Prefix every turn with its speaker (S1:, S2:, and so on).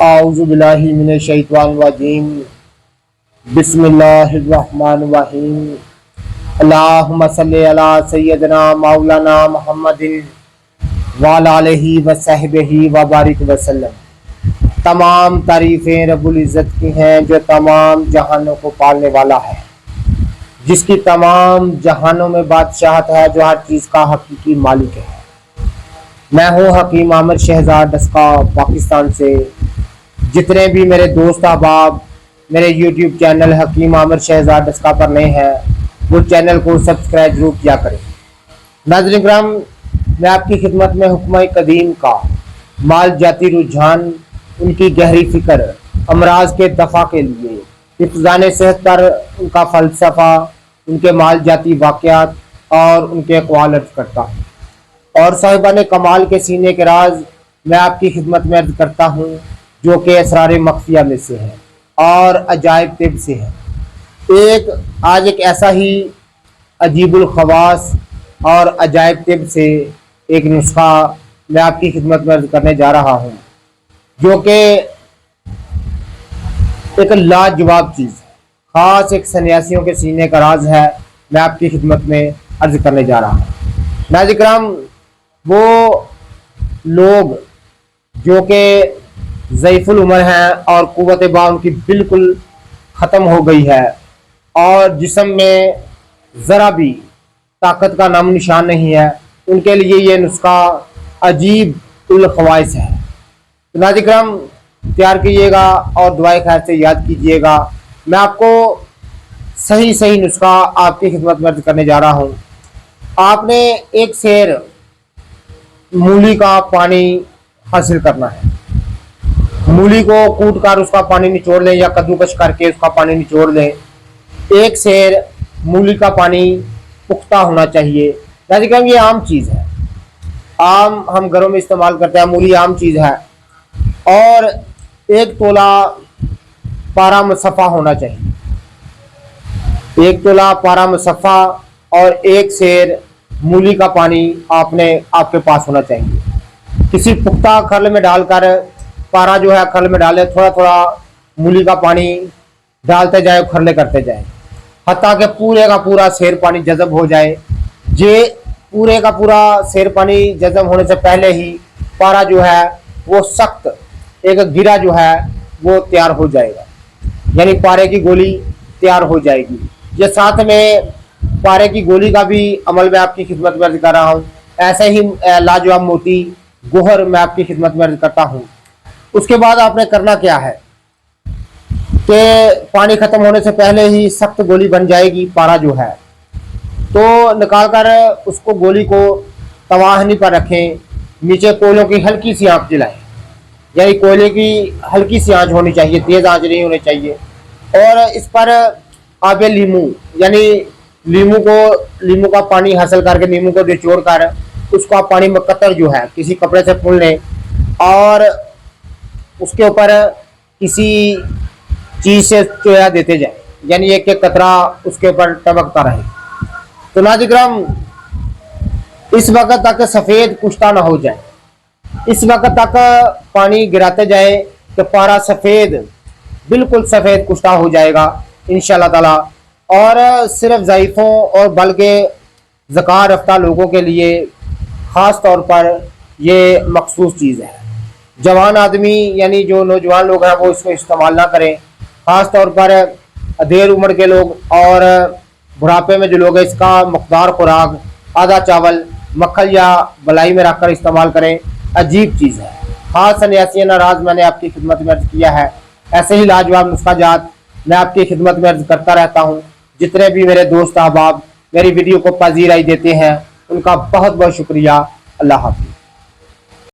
S1: اعوذ باللہ من الشیطان الرجیم بسم اللہ الرحمن الرحیم اللہم صلی علی سیدنا مولانا محمد وعلی آلہ وصحبہ وبارک وسلم۔ تمام تعریفیں رب العزت کی ہیں جو تمام جہانوں کو پالنے والا ہے، جس کی تمام جہانوں میں بادشاہت ہے، جو ہر چیز کا حقیقی مالک ہے۔ میں ہوں حکیم عامر شہزاد ڈسکا پاکستان سے۔ جتنے بھی میرے دوست احباب میرے یوٹیوب چینل حکیم عامر شہزاد ڈسکا پر نئے ہیں، وہ چینل کو سبسکرائب ضرور کیا کریں۔ ناظرین کرام، میں آپ کی خدمت میں حکمہ قدیم کا مال جاتی رجحان، ان کی گہری فکر، امراض کے دفع کے لیے حفظان صحت پر ان کا فلسفہ، ان کے مال جاتی واقعات اور ان کے اقوال عرض کرتا ہوں، اور صاحبان کمال کے سینے کے راز میں آپ کی خدمت میں عرض کرتا ہوں، جو کہ اسرار مخفیہ میں سے ہے اور عجائب طب سے ہے۔ آج ایک ایسا ہی عجیب الخواص اور عجائب طب سے ایک نسخہ میں آپ کی خدمت میں عرض کرنے جا رہا ہوں، جو کہ ایک لاجواب چیز ہے، خاص ایک سنیاسیوں کے سینے کا راز ہے، میں آپ کی خدمت میں عرض کرنے جا رہا ہوں۔ ناظرین کرام، وہ لوگ جو کہ ضعیف العمر ہیں اور قوت با ان کی بالکل ختم ہو گئی ہے اور جسم میں ذرا بھی طاقت کا نام نشان نہیں ہے، ان کے لیے یہ نسخہ عجیب الخواص ہے۔ تو ناظرین کرام، تیار کیجیے گا اور دعائے خیر سے یاد کیجیے گا۔ میں آپ کو صحیح نسخہ آپ کی خدمت میں عرض کرنے جا رہا ہوں۔ آپ نے ایک سیر مولی کا پانی حاصل کرنا ہے۔ مولی کو کوٹ کر اس کا پانی نچوڑ لیں یا کدوکش کر کے اس کا پانی نچوڑ لیں۔ ایک سیر مولی کا پانی پختہ ہونا چاہیے۔ جیسے کہ یہ عام چیز ہے، عام ہم گھروں میں استعمال کرتے ہیں، مولی عام چیز ہے۔ اور 1 تولہ پارہ مصفہ ہونا چاہیے، 1 تولہ پارہ مصفہ اور 1 سیر مولی کا پانی آپ کے پاس ہونا چاہیے۔ کسی پختہ کھرل میں ڈال کر پارا جو ہے کھرل میں ڈالے، تھوڑا تھوڑا مولی کا پانی ڈالتے جائے، کھرلے کرتے جائے، حتیٰ کہ پورے کا پورا سیر پانی جذب ہو جائے۔ پورے کا پورا سیر پانی جذب ہونے سے پہلے ہی پارا جو ہے وہ سخت ایک گرا جو ہے وہ تیار ہو جائے گا، یعنی پارے کی گولی تیار ہو جائے گی۔ یہ ساتھ میں پارے کی گولی کا بھی عمل میں آپ کی خدمت میں عرض کر رہا ہوں۔ ایسے ہی لاجواب موتی گوہر میں آپ کی خدمت میں عرض کرتا ہوں۔ اس کے بعد آپ نے کرنا کیا ہے کہ پانی ختم ہونے سے پہلے ہی سخت گولی بن جائے گی پارا جو ہے، تو نکال کر اس کو گولی کو تواہنی پر رکھیں، نیچے کوئلوں کی ہلکی سی آنچ جلائیں، یعنی کوئلے کی ہلکی سی آنچ ہونی چاہیے، تیز آنچ نہیں ہونی چاہیے۔ اور اس پر آب لیمو، یعنی لیمو کا پانی حاصل کر کے لیمو کو نچوڑ کر اس کا پانی مقطر جو ہے کسی کپڑے سے پھول لیں اور اس کے اوپر کسی چیز سے چویا دیتے جائیں، یعنی ایک قطرہ اس کے اوپر ٹپکتا رہے۔ تو ناظرین کرام، اس وقت تک سفید کشتہ نہ ہو جائے، اس وقت تک پانی گراتے جائے کہ پارا سفید، بالکل سفید کشتہ ہو جائے گا انشاءاللہ تعالی۔ اور صرف ضعیفوں اور بلکہ زکوٰۃ رفتہ لوگوں کے لیے خاص طور پر یہ مخصوص چیز ہے۔ جوان آدمی یعنی جو نوجوان لوگ ہیں وہ اس کو استعمال نہ کریں، خاص طور پر دیر عمر کے لوگ اور بڑھاپے میں جو لوگ ہیں، اس کا مقدار خوراک آدھا چاول مکھل یا بلائی میں رکھ کر استعمال کریں۔ عجیب چیز ہے، خاص سنیاسیانہ راز میں نے آپ کی خدمت میں عرض کیا ہے۔ ایسے ہی لاجواب نسخہ جات میں آپ کی خدمت میں عرض کرتا رہتا ہوں۔ جتنے بھی میرے دوست احباب میری ویڈیو کو پذیرائی دیتے ہیں، ان کا بہت بہت شکریہ۔ اللہ حافظ۔